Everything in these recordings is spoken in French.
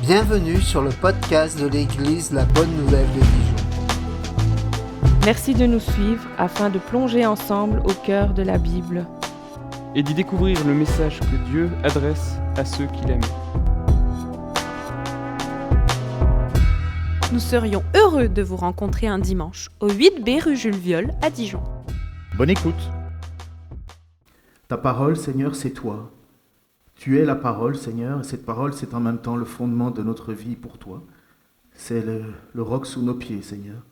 Bienvenue sur le podcast de l'Église La Bonne Nouvelle de Dijon. Merci de nous suivre afin de plonger ensemble au cœur de la Bible et d'y découvrir le message que Dieu adresse à ceux qu'il aime. Nous serions heureux de vous rencontrer un dimanche au 8B rue Jules Viol à Dijon. Bonne écoute. Ta parole, Seigneur, c'est toi. Tu es la parole, Seigneur, et cette parole, c'est en même temps le fondement de notre vie pour toi. C'est le roc sous nos pieds, Seigneur.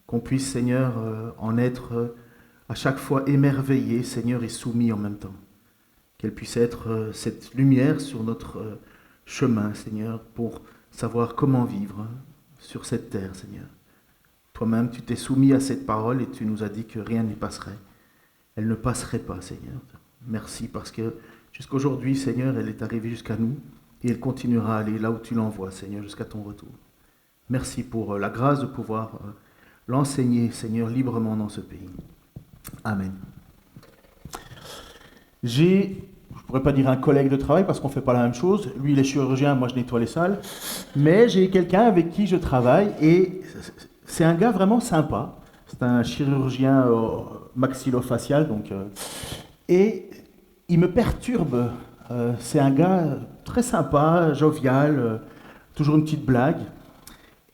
Qu'on puisse, Seigneur, en être à chaque fois émerveillé, Seigneur, et soumis en même temps. Qu'elle puisse être cette lumière sur notre chemin, Seigneur, pour savoir comment vivre sur cette terre, Seigneur. Toi-même, tu t'es soumis à cette parole et tu nous as dit que rien n'y passerait. Elle ne passerait pas, Seigneur. Merci parce que jusqu'aujourd'hui, Seigneur, elle est arrivée jusqu'à nous et elle continuera à aller là où tu l'envoies, Seigneur, jusqu'à ton retour. Merci pour la grâce de pouvoir l'enseigner, Seigneur, librement dans ce pays. Amen. Je ne pourrais pas dire un collègue de travail parce qu'on ne fait pas la même chose. Lui, il est chirurgien, moi je nettoie les salles. Mais j'ai quelqu'un avec qui je travaille et c'est un gars vraiment sympa. C'est un chirurgien maxillofacial, et il me perturbe. C'est un gars très sympa, jovial, toujours une petite blague.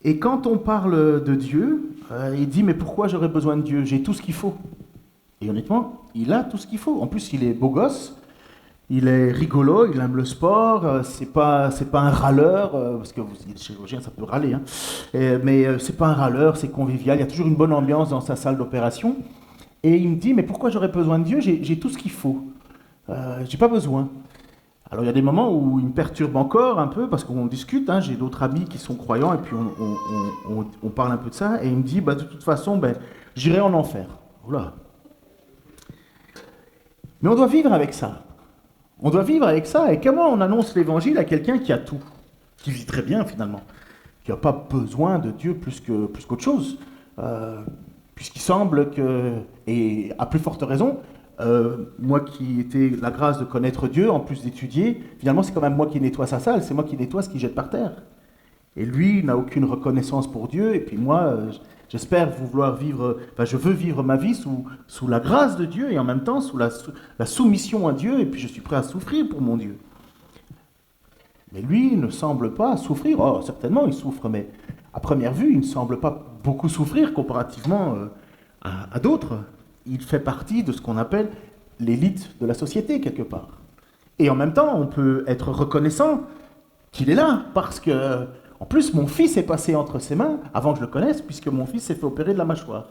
Et quand on parle de Dieu, il dit « Mais pourquoi j'aurais besoin de Dieu ? J'ai tout ce qu'il faut. » Et honnêtement, il a tout ce qu'il faut. En plus, il est beau gosse, il est rigolo, il aime le sport, c'est pas un râleur, parce que vous êtes chirurgien, ça peut râler, hein. Mais c'est pas un râleur, c'est convivial, il y a toujours une bonne ambiance dans sa salle d'opération. Et il me dit « Mais pourquoi j'aurais besoin de Dieu ? J'ai tout ce qu'il faut. J'ai pas besoin. » Alors il y a des moments où il me perturbe encore un peu, parce qu'on discute, hein, j'ai d'autres amis qui sont croyants, et puis on parle un peu de ça, et il me dit « De toute façon, j'irai en enfer. » Oula. Mais on doit vivre avec ça. On doit vivre avec ça. Et comment on annonce l'évangile à quelqu'un qui a tout, qui vit très bien finalement, qui n'a pas besoin de Dieu plus qu'autre chose, puisqu'il semble que, et à plus forte raison, moi qui ai la grâce de connaître Dieu, en plus d'étudier, finalement c'est quand même moi qui nettoie sa salle, c'est moi qui nettoie ce qu'il jette par terre. Et lui n'a aucune reconnaissance pour Dieu, et puis moi, j'espère je veux vivre ma vie sous la grâce de Dieu, et en même temps sous la soumission à Dieu, et puis je suis prêt à souffrir pour mon Dieu. Mais lui ne semble pas souffrir. Oh, certainement il souffre, mais à première vue, il ne semble pas beaucoup souffrir comparativement à d'autres. Il fait partie de ce qu'on appelle l'élite de la société, quelque part. Et en même temps, on peut être reconnaissant qu'il est là, parce que, en plus, mon fils est passé entre ses mains, avant que je le connaisse, puisque mon fils s'est fait opérer de la mâchoire.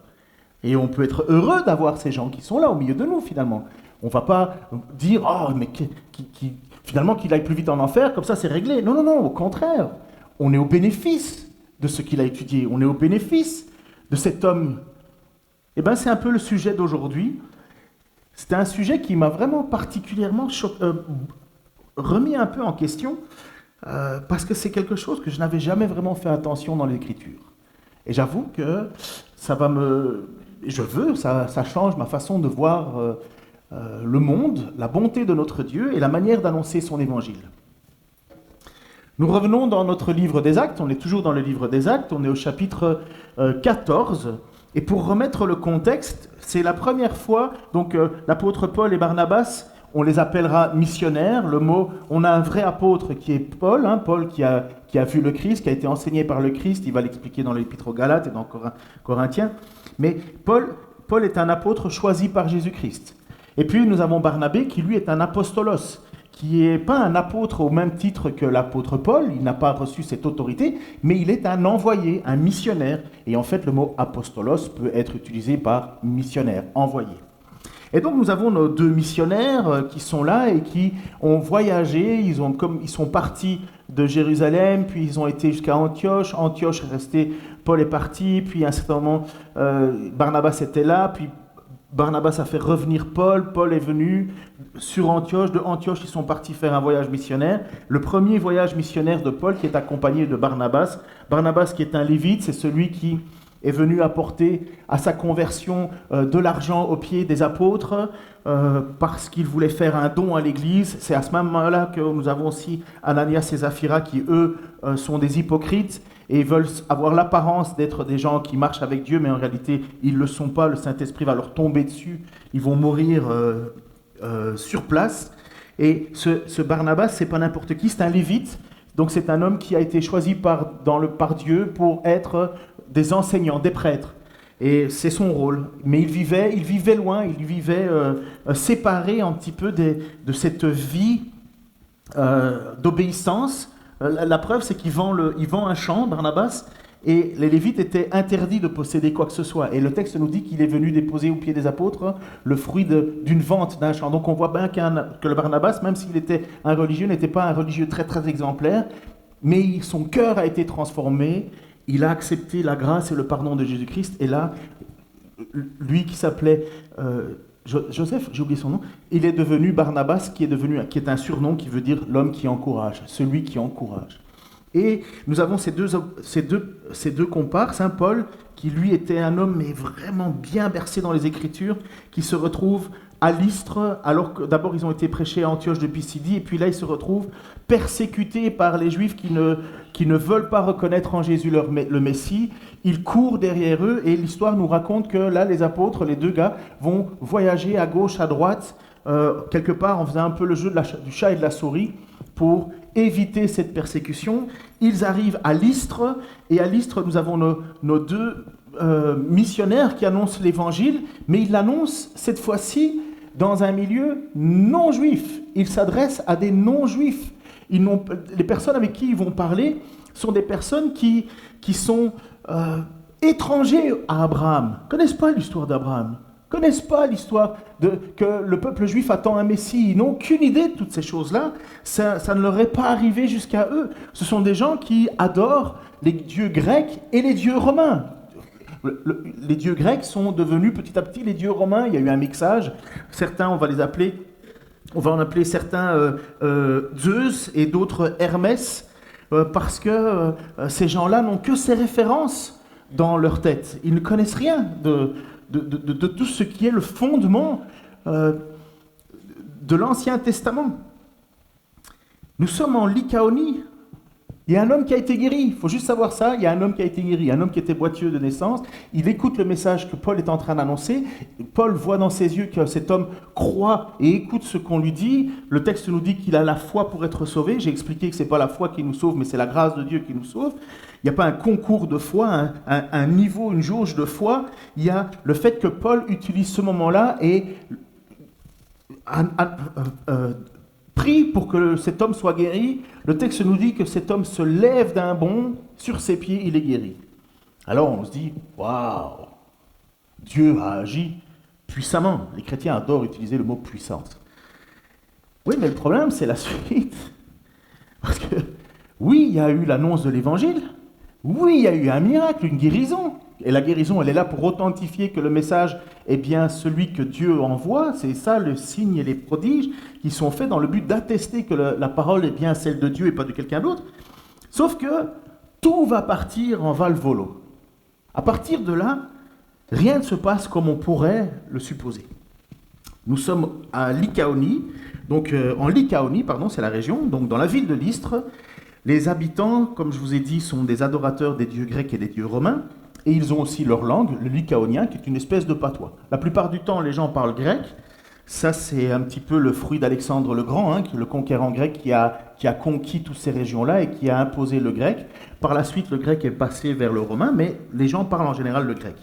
Et on peut être heureux d'avoir ces gens qui sont là, au milieu de nous, finalement. On ne va pas dire « Oh, mais finalement, qu'il aille plus vite en enfer, comme ça, c'est réglé. » Non, au contraire. On est au bénéfice de ce qu'il a étudié. On est au bénéfice de cet homme. Eh bien, c'est un peu le sujet d'aujourd'hui. C'était un sujet qui m'a vraiment particulièrement remis un peu en question, parce que c'est quelque chose que je n'avais jamais vraiment fait attention dans l'Écriture. Et j'avoue que ça change ma façon de voir le monde, la bonté de notre Dieu et la manière d'annoncer son évangile. Nous revenons dans notre livre des Actes, on est toujours dans le livre des Actes, on est au chapitre 14. Et pour remettre le contexte, c'est la première fois, l'apôtre Paul et Barnabas, on les appellera missionnaires. Le mot, on a un vrai apôtre qui est Paul, Paul qui a vu le Christ, qui a été enseigné par le Christ, il va l'expliquer dans l'Épître aux Galates et dans Corinthiens. Mais Paul est un apôtre choisi par Jésus-Christ. Et puis nous avons Barnabé qui lui est un apostolos, qui n'est pas un apôtre au même titre que l'apôtre Paul, il n'a pas reçu cette autorité, mais il est un envoyé, un missionnaire. Et en fait, le mot apostolos peut être utilisé par missionnaire, envoyé. Et donc nous avons nos deux missionnaires qui sont là et qui ont voyagé, ils sont partis de Jérusalem, puis ils ont été jusqu'à Antioche. Antioche est resté, Paul est parti, puis à un certain moment, Barnabas était là, puis Barnabas a fait revenir Paul, Paul est venu sur Antioche, de Antioche ils sont partis faire un voyage missionnaire, le premier voyage missionnaire de Paul qui est accompagné de Barnabas. Barnabas qui est un lévite, c'est celui qui est venu apporter à sa conversion de l'argent aux pieds des apôtres parce qu'il voulait faire un don à l'Église. C'est à ce moment-là que nous avons aussi Ananias et Saphira qui, eux, sont des hypocrites et veulent avoir l'apparence d'être des gens qui marchent avec Dieu, mais en réalité, ils ne le sont pas. Le Saint-Esprit va leur tomber dessus. Ils vont mourir sur place. Et ce Barnabas, c'est pas n'importe qui, c'est un lévite. Donc c'est un homme qui a été choisi par Dieu pour être des enseignants, des prêtres. Et c'est son rôle. Mais il vivait loin, il vivait séparé un petit peu de cette vie d'obéissance. La preuve, c'est qu'il vend un champ, Barnabas, et les Lévites étaient interdits de posséder quoi que ce soit. Et le texte nous dit qu'il est venu déposer aux pieds des apôtres le fruit d'une vente d'un champ. Donc on voit bien que le Barnabas, même s'il était un religieux, n'était pas un religieux très très exemplaire, mais son cœur a été transformé, il a accepté la grâce et le pardon de Jésus-Christ, et là, lui qui s'appelait Joseph, j'ai oublié son nom, il est devenu Barnabas, qui est un surnom qui veut dire l'homme qui encourage, celui qui encourage. Et nous avons ces deux comparses, Saint Paul, qui lui était un homme mais vraiment bien bercé dans les Écritures, qui se retrouve à Lystre, alors que d'abord ils ont été prêchés à Antioche de Pisidie, et puis là ils se retrouvent persécutés par les Juifs qui ne veulent pas reconnaître en Jésus le Messie. Ils courent derrière eux, et l'histoire nous raconte que là les apôtres, les deux gars, vont voyager à gauche, à droite, quelque part en faisant un peu le jeu du chat et de la souris, pour éviter cette persécution. Ils arrivent à Lystre, et à Lystre, nous avons nos deux missionnaires qui annoncent l'évangile, mais ils l'annoncent cette fois-ci dans un milieu non-juif. Ils s'adressent à des non-juifs. Les personnes avec qui ils vont parler sont des personnes qui sont étrangers à Abraham, ne connaissent pas l'histoire d'Abraham, connaissent pas l'histoire que le peuple juif attend un Messie. Ils n'ont aucune idée de toutes ces choses-là. Ça ne leur est pas arrivé jusqu'à eux. Ce sont des gens qui adorent les dieux grecs et les dieux romains. Les dieux grecs sont devenus petit à petit les dieux romains. Il y a eu un mixage. Certains, on va en appeler certains Zeus et d'autres Hermès, parce que ces gens-là n'ont que ces références dans leur tête. Ils ne connaissent rien de tout ce qui est le fondement de l'Ancien Testament. Nous sommes en Lycaonie. Il y a un homme qui a été guéri. Il faut juste savoir ça. Il y a un homme qui a été guéri, un homme qui était boiteux de naissance. Il écoute le message que Paul est en train d'annoncer. Paul voit dans ses yeux que cet homme croit et écoute ce qu'on lui dit. Le texte nous dit qu'il a la foi pour être sauvé. J'ai expliqué que ce n'est pas la foi qui nous sauve, mais c'est la grâce de Dieu qui nous sauve. Il n'y a pas un concours de foi, un niveau, une jauge de foi. Il y a le fait que Paul utilise ce moment-là et prie pour que cet homme soit guéri. Le texte nous dit que cet homme se lève d'un bond, sur ses pieds, il est guéri. Alors on se dit, waouh, Dieu a agi puissamment. Les chrétiens adorent utiliser le mot puissance. Oui, mais le problème, c'est la suite. Parce que, oui, il y a eu l'annonce de l'évangile. Oui, il y a eu un miracle, une guérison. Et la guérison, elle est là pour authentifier que le message est bien celui que Dieu envoie. C'est ça le signe et les prodiges qui sont faits dans le but d'attester que la parole est bien celle de Dieu et pas de quelqu'un d'autre. Sauf que tout va partir en val-volo. À partir de là, rien ne se passe comme on pourrait le supposer. Nous sommes à Lycaonie, donc en Lycaonie, c'est la région, donc dans la ville de Lystre. Les habitants, comme je vous ai dit, sont des adorateurs des dieux grecs et des dieux romains. Et ils ont aussi leur langue, le lycaonien, qui est une espèce de patois. La plupart du temps, les gens parlent grec. Ça, c'est un petit peu le fruit d'Alexandre le Grand, qui est le conquérant grec qui a conquis toutes ces régions-là et qui a imposé le grec. Par la suite, le grec est passé vers le romain, mais les gens parlent en général le grec.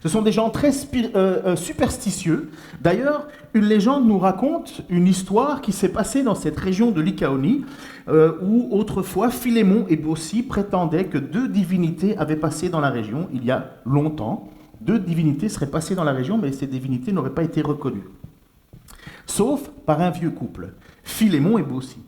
Ce sont des gens très superstitieux. D'ailleurs, une légende nous raconte une histoire qui s'est passée dans cette région de Lycaonie, où autrefois Philémon et Baucis prétendaient que deux divinités avaient passé dans la région il y a longtemps. Deux divinités seraient passées dans la région, mais ces divinités n'auraient pas été reconnues. Sauf par un vieux couple, Philémon et Baucis.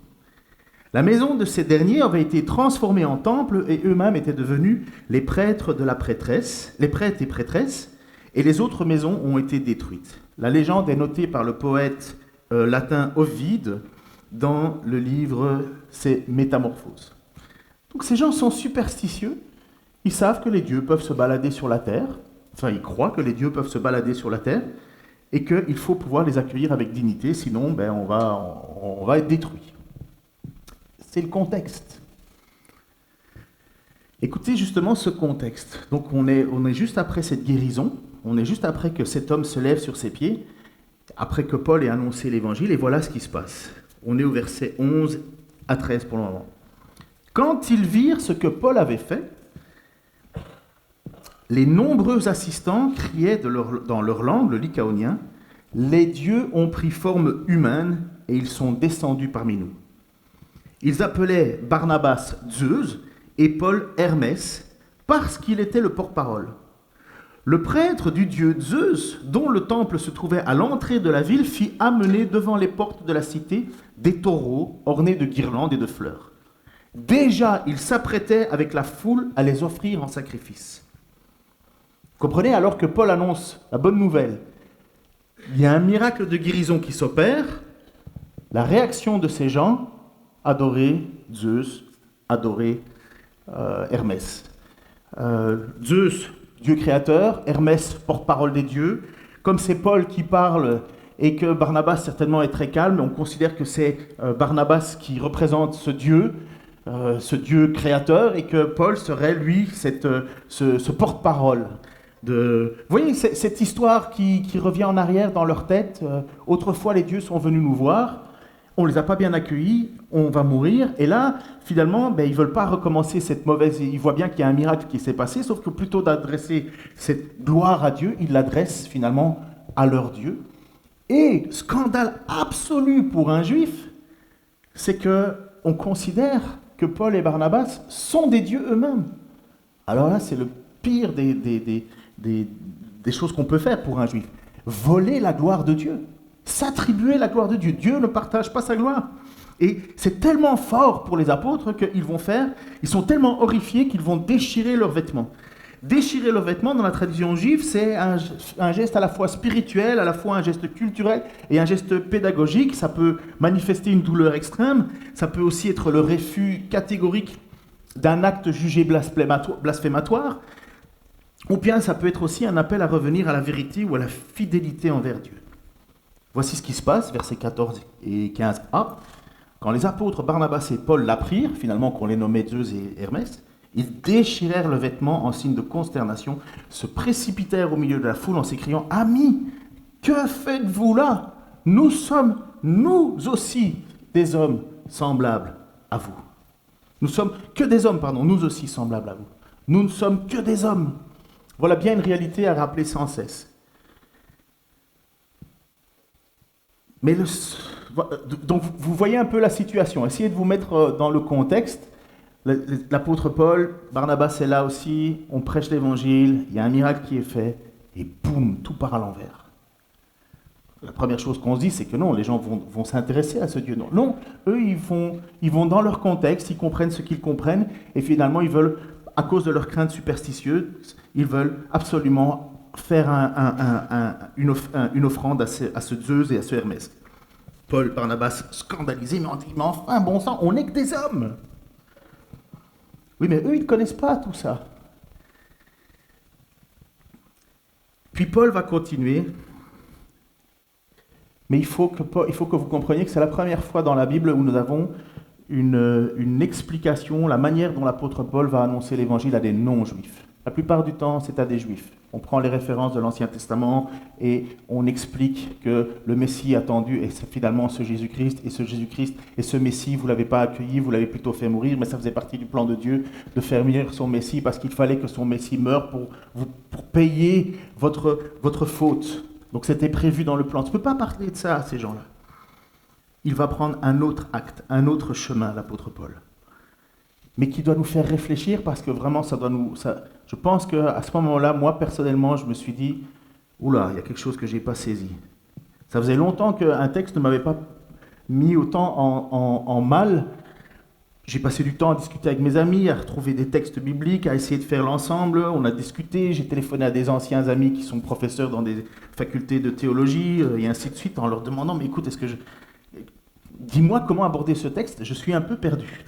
La maison de ces derniers avait été transformée en temple et eux-mêmes étaient devenus les prêtres de la prêtresse, les prêtres et prêtresses, et les autres maisons ont été détruites. La légende est notée par le poète latin Ovide dans le livre « C'est Métamorphose ». Donc ces gens sont superstitieux Ils savent que les dieux peuvent se balader sur la terre, enfin ils croient que les dieux peuvent se balader sur la terre, et qu'il faut pouvoir les accueillir avec dignité, sinon on va être détruit. C'est le contexte. Écoutez justement ce contexte. Donc on est juste après cette guérison, on est juste après que cet homme se lève sur ses pieds, après que Paul ait annoncé l'évangile, et voilà ce qui se passe. On est au verset 11 à 13 pour le moment. Quand ils virent ce que Paul avait fait, les nombreux assistants criaient dans leur langue, le lycaonien, « Les dieux ont pris forme humaine et ils sont descendus parmi nous. » Ils appelaient Barnabas Zeus et Paul Hermès parce qu'il était le porte-parole. Le prêtre du dieu Zeus, dont le temple se trouvait à l'entrée de la ville, fit amener devant les portes de la cité des taureaux ornés de guirlandes et de fleurs. Déjà, il s'apprêtait avec la foule à les offrir en sacrifice. Comprenez, alors que Paul annonce la bonne nouvelle, il y a un miracle de guérison qui s'opère, la réaction de ces gens, adorer Zeus, adorer Hermès. Zeus, Dieu créateur, Hermès, porte-parole des dieux. Comme c'est Paul qui parle et que Barnabas certainement est très calme, on considère que c'est Barnabas qui représente ce Dieu créateur, et que Paul serait lui ce porte-parole. Vous voyez cette histoire qui revient en arrière dans leur tête. Autrefois les dieux sont venus nous voir, on ne les a pas bien accueillis, on va mourir, et là finalement ils ne veulent pas recommencer cette mauvaise, ils voient bien qu'il y a un miracle qui s'est passé, sauf que plutôt d'adresser cette gloire à Dieu, ils l'adressent finalement à leur Dieu. Et scandale absolu pour un juif, c'est qu'on considère que Paul et Barnabas sont des dieux eux-mêmes. Alors là c'est le pire des choses qu'on peut faire pour un juif. Voler la gloire de Dieu. S'attribuer la gloire de Dieu. Dieu ne partage pas sa gloire. Et c'est tellement fort pour les apôtres ils sont tellement horrifiés qu'ils vont déchirer leurs vêtements. Déchirer leurs vêtements, dans la tradition juive, c'est un geste à la fois spirituel, à la fois un geste culturel et un geste pédagogique. Ça peut manifester une douleur extrême, ça peut aussi être le refus catégorique d'un acte jugé blasphématoire, ou bien ça peut être aussi un appel à revenir à la vérité ou à la fidélité envers Dieu. Voici ce qui se passe, versets 14 et 15a. Quand les apôtres Barnabas et Paul l'apprirent, finalement qu'on les nommait Zeus et Hermès, ils déchirèrent le vêtement en signe de consternation, se précipitèrent au milieu de la foule en s'écriant « Amis, que faites-vous là? Nous sommes, nous aussi, des hommes semblables à vous. Nous sommes que des hommes, nous aussi semblables à vous. Nous ne sommes que des hommes. » Voilà bien une réalité à rappeler sans cesse. Mais donc vous voyez un peu la situation. Essayez de vous mettre dans le contexte. L'apôtre Paul, Barnabas est là aussi, on prêche l'évangile, il y a un miracle qui est fait, et boum, tout part à l'envers. La première chose qu'on se dit, c'est que non, les gens vont s'intéresser à ce Dieu. Non, eux, ils vont dans leur contexte, ils comprennent ce qu'ils comprennent, et finalement, ils veulent, à cause de leur crainte superstitieuse, ils veulent absolument faire une offrande à ce Zeus et à ce Hermès. Paul, Barnabas, scandalisés, mais on dit, mais enfin, bon sang, on n'est que des hommes. Oui, mais eux, ils ne connaissent pas tout ça. Puis Paul va continuer, mais il faut que vous compreniez que c'est la première fois dans la Bible où nous avons une explication, la manière dont l'apôtre Paul va annoncer l'évangile à des non-juifs. La plupart du temps, c'est à des juifs. On prend les références de l'Ancien Testament et on explique que le Messie attendu est finalement ce Jésus-Christ, et ce Jésus-Christ et ce Messie, vous ne l'avez pas accueilli, vous l'avez plutôt fait mourir, mais ça faisait partie du plan de Dieu de faire mourir son Messie parce qu'il fallait que son Messie meure pour payer votre faute. Donc c'était prévu dans le plan. Tu ne peux pas parler de ça à ces gens-là. Il va prendre un autre acte, un autre chemin, l'apôtre Paul. Mais qui doit nous faire réfléchir parce que vraiment, je pense qu'à ce moment-là, moi, personnellement, je me suis dit, oula, il y a quelque chose que je n'ai pas saisi. Ça faisait longtemps qu'un texte ne m'avait pas mis autant en mal. J'ai passé du temps à discuter avec mes amis, à retrouver des textes bibliques, à essayer de faire l'ensemble. On a discuté, j'ai téléphoné à des anciens amis qui sont professeurs dans des facultés de théologie, et ainsi de suite, en leur demandant, mais écoute, dis-moi comment aborder ce texte, je suis un peu perdu.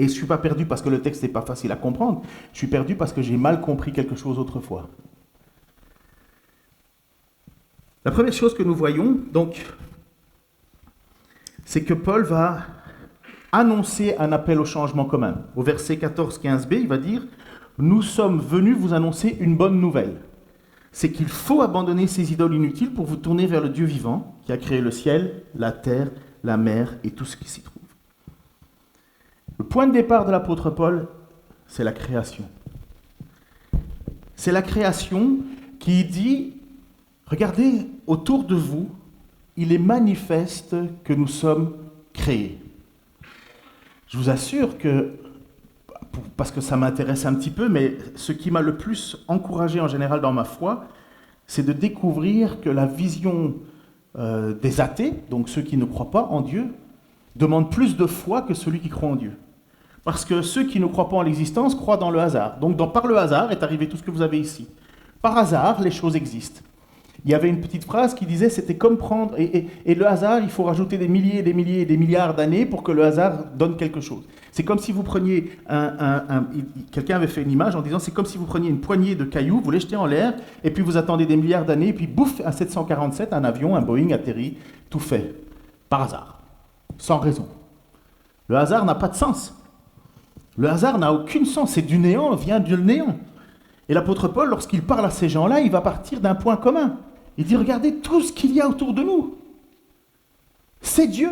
Et je ne suis pas perdu parce que le texte n'est pas facile à comprendre, je suis perdu parce que j'ai mal compris quelque chose autrefois. La première chose que nous voyons, donc, c'est que Paul va annoncer un appel au changement commun. Au verset 14-15b, il va dire « Nous sommes venus vous annoncer une bonne nouvelle. C'est qu'il faut abandonner ces idoles inutiles pour vous tourner vers le Dieu vivant qui a créé le ciel, la terre, la mer et tout ce qui s'y trouve. » Le point de départ de l'apôtre Paul, c'est la création. C'est la création qui dit « Regardez, autour de vous, il est manifeste que nous sommes créés. » Je vous assure que, parce que ça m'intéresse un petit peu, mais ce qui m'a le plus encouragé en général dans ma foi, c'est de découvrir que la vision des athées, donc ceux qui ne croient pas en Dieu, demande plus de foi que celui qui croit en Dieu. Parce que ceux qui ne croient pas en l'existence croient dans le hasard. Donc par le hasard est arrivé tout ce que vous avez ici. Par hasard, les choses existent. Il y avait une petite phrase qui disait, c'était comme prendre... Et le hasard, il faut rajouter des milliers et des milliers et des milliards d'années pour que le hasard donne quelque chose. C'est comme si vous preniez quelqu'un avait fait une image en disant, c'est comme si vous preniez une poignée de cailloux, vous les jetez en l'air, et puis vous attendez des milliards d'années, et puis bouf, un 747, un avion, un Boeing atterrit, tout fait. Par hasard. Sans raison. Le hasard n'a pas de sens. Le hasard n'a aucun sens. C'est du néant, vient du néant. Et l'apôtre Paul, lorsqu'il parle à ces gens-là, il va partir d'un point commun. Il dit, regardez tout ce qu'il y a autour de nous. C'est Dieu.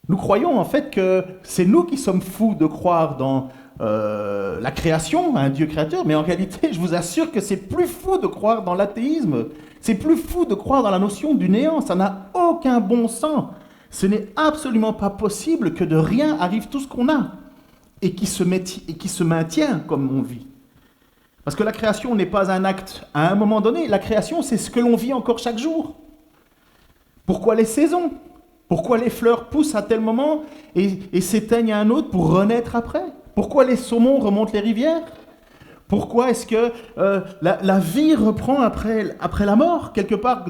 Nous croyons en fait que c'est nous qui sommes fous de croire dans la création, un Dieu créateur, mais en réalité, je vous assure que c'est plus fou de croire dans l'athéisme. C'est plus fou de croire dans la notion du néant. Ça n'a aucun bon sens. Ce n'est absolument pas possible que de rien arrive tout ce qu'on a et qui se maintient comme on vit. Parce que la création n'est pas un acte à un moment donné. La création, c'est ce que l'on vit encore chaque jour. Pourquoi les saisons ? Pourquoi les fleurs poussent à tel moment et s'éteignent à un autre pour renaître après ? Pourquoi les saumons remontent les rivières ? Pourquoi est-ce que la vie reprend après la mort, quelque part,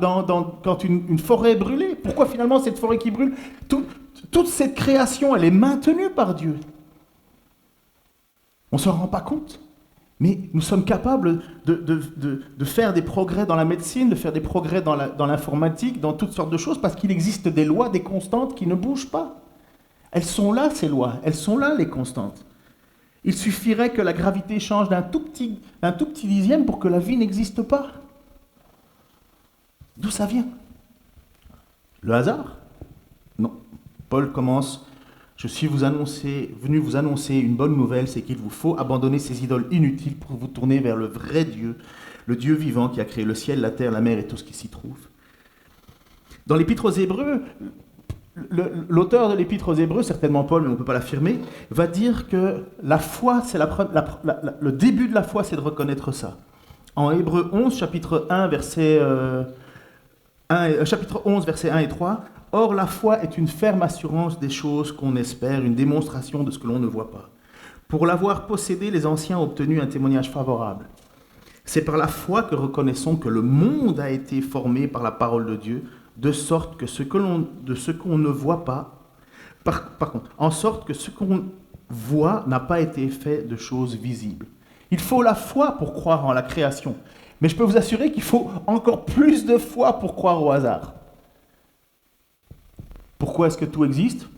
quand une forêt est brûlée ? Pourquoi finalement cette forêt qui brûle ? Toute cette création, elle est maintenue par Dieu. On ne s'en rend pas compte. Mais nous sommes capables de faire des progrès dans la médecine, de faire des progrès dans l'informatique, dans toutes sortes de choses, parce qu'il existe des lois, des constantes qui ne bougent pas. Elles sont là, ces lois. Elles sont là, les constantes. Il suffirait que la gravité change d'un tout petit dixième pour que la vie n'existe pas. D'où ça vient ? Le hasard ? Non. Paul commence... Je suis venu vous annoncer une bonne nouvelle, c'est qu'il vous faut abandonner ces idoles inutiles pour vous tourner vers le vrai Dieu, le Dieu vivant qui a créé le ciel, la terre, la mer et tout ce qui s'y trouve. Dans l'Épître aux Hébreux, l'auteur de l'Épître aux Hébreux, certainement Paul, mais on ne peut pas l'affirmer, va dire que la foi, c'est le début de la foi, c'est de reconnaître ça. En Hébreux 11, chapitre 11, versets 1 et 3, « Or, la foi est une ferme assurance des choses qu'on espère, une démonstration de ce que l'on ne voit pas. Pour l'avoir possédée, les anciens ont obtenu un témoignage favorable. C'est par la foi que reconnaissons que le monde a été formé par la parole de Dieu, de sorte que ce qu'on ne voit pas, par contre, en sorte que ce qu'on voit n'a pas été fait de choses visibles. » Il faut la foi pour croire en la création. Mais je peux vous assurer qu'il faut encore plus de foi pour croire au hasard. Pourquoi est-ce que tout existe ?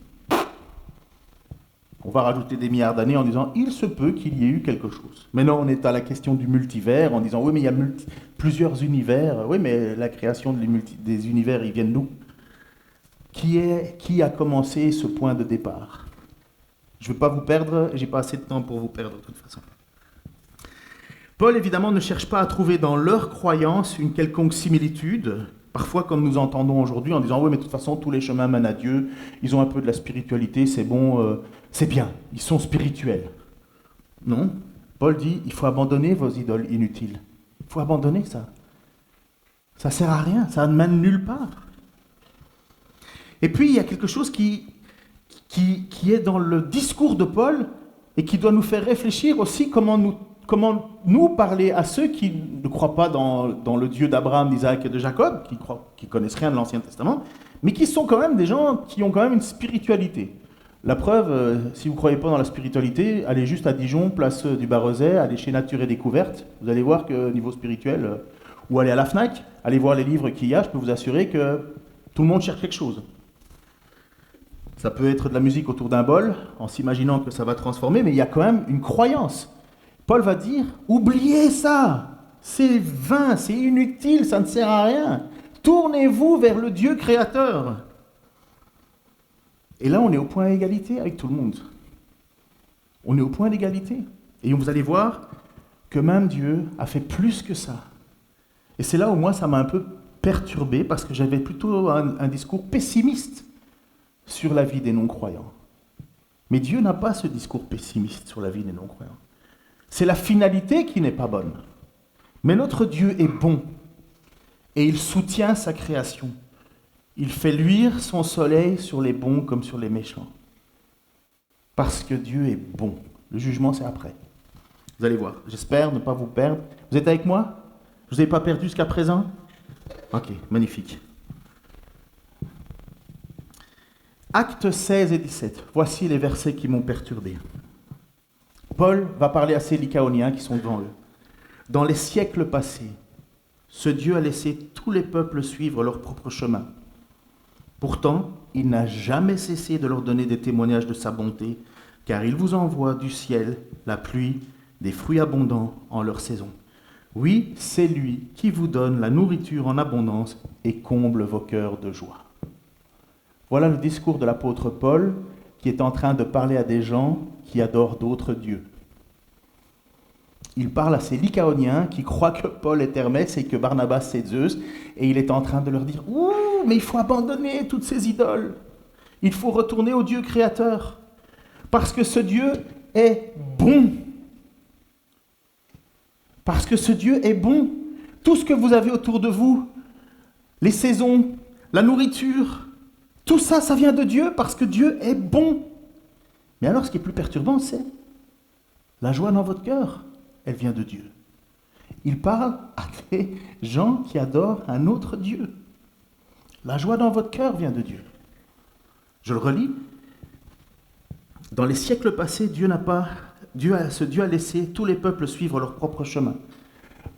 On va rajouter des milliards d'années en disant « il se peut qu'il y ait eu quelque chose ». Maintenant, on est à la question du multivers, en disant « oui, mais il y a plusieurs univers ». Oui, mais la création des univers, ils viennent d'où ? Qui a commencé ce point de départ ? Je ne veux pas vous perdre, j'ai pas assez de temps pour vous perdre de toute façon. Paul, évidemment, ne cherche pas à trouver dans leur croyance une quelconque similitude, parfois comme nous entendons aujourd'hui en disant « oui, mais de toute façon, tous les chemins mènent à Dieu, ils ont un peu de la spiritualité, c'est bon, c'est bien, ils sont spirituels. » Non, Paul dit « il faut abandonner vos idoles inutiles. Il faut abandonner ça. Ça ne sert à rien, ça ne mène nulle part. » Et puis, il y a quelque chose qui est dans le discours de Paul et qui doit nous faire réfléchir aussi comment nous parler à ceux qui ne croient pas dans le Dieu d'Abraham, d'Isaac et de Jacob, qui connaissent rien de l'Ancien Testament, mais qui sont quand même des gens qui ont quand même une spiritualité. La preuve, si vous ne croyez pas dans la spiritualité, allez juste à Dijon, place du Barrezet, allez chez Nature et Découverte. Vous allez voir que niveau spirituel, ou allez à la FNAC, allez voir les livres qu'il y a, je peux vous assurer que tout le monde cherche quelque chose. Ça peut être de la musique autour d'un bol, en s'imaginant que ça va transformer, mais il y a quand même une croyance. Paul va dire, oubliez ça, c'est vain, c'est inutile, ça ne sert à rien. Tournez-vous vers le Dieu créateur. Et là, on est au point d'égalité avec tout le monde. On est au point d'égalité. Et vous allez voir que même Dieu a fait plus que ça. Et c'est là où moi, ça m'a un peu perturbé, parce que j'avais plutôt un discours pessimiste sur la vie des non-croyants. Mais Dieu n'a pas ce discours pessimiste sur la vie des non-croyants. C'est la finalité qui n'est pas bonne. Mais notre Dieu est bon, et il soutient sa création. Il fait luire son soleil sur les bons comme sur les méchants. Parce que Dieu est bon. Le jugement, c'est après. Vous allez voir. J'espère ne pas vous perdre. Vous êtes avec moi? Je ne vous ai pas perdu jusqu'à présent? Ok, magnifique. Actes 16 et 17. Voici les versets qui m'ont perturbé. Paul va parler à ces Lycaoniens qui sont devant eux. Dans les siècles passés, ce Dieu a laissé tous les peuples suivre leur propre chemin. Pourtant, il n'a jamais cessé de leur donner des témoignages de sa bonté, car il vous envoie du ciel la pluie, des fruits abondants en leur saison. Oui, c'est lui qui vous donne la nourriture en abondance et comble vos cœurs de joie. Voilà le discours de l'apôtre Paul qui est en train de parler à des gens qui adorent d'autres dieux. Il parle à ces Lycaoniens qui croient que Paul est Hermès et que Barnabas c'est Zeus, et il est en train de leur dire « Ouh, mais il faut abandonner toutes ces idoles. Il faut retourner au Dieu créateur, parce que ce Dieu est bon. Parce que ce Dieu est bon. Tout ce que vous avez autour de vous, les saisons, la nourriture, tout ça, ça vient de Dieu parce que Dieu est bon. Mais alors, ce qui est plus perturbant, c'est la joie dans votre cœur. Elle vient de Dieu. Il parle à des gens qui adorent un autre Dieu. La joie dans votre cœur vient de Dieu. Je le relis. Dans les siècles passés, Dieu a laissé tous les peuples suivre leur propre chemin.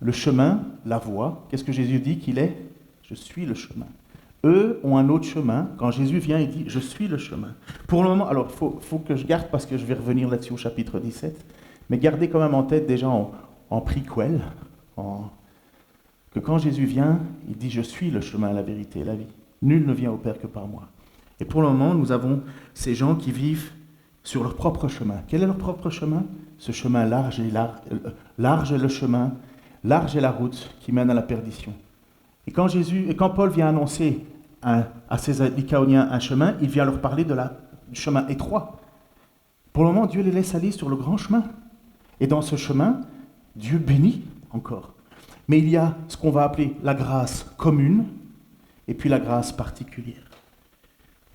Le chemin, la voie, qu'est-ce que Jésus dit qu'il est? Je suis le chemin. Eux ont un autre chemin. Quand Jésus vient, il dit « Je suis le chemin ». Pour le moment, alors il faut que je garde, parce que je vais revenir là-dessus au chapitre 17, mais gardez quand même en tête déjà en prequel, que quand Jésus vient, il dit « Je suis le chemin, la vérité et la vie. Nul ne vient au Père que par moi ». Et pour le moment, nous avons ces gens qui vivent sur leur propre chemin. Quel est leur propre chemin? Ce chemin large est le chemin, large est la route qui mène à la perdition. Et quand Paul vient annoncer à ces Lycaoniens un chemin, il vient leur parler du chemin étroit. Pour le moment, Dieu les laisse aller sur le grand chemin. Et dans ce chemin, Dieu bénit encore. Mais il y a ce qu'on va appeler la grâce commune et puis la grâce particulière.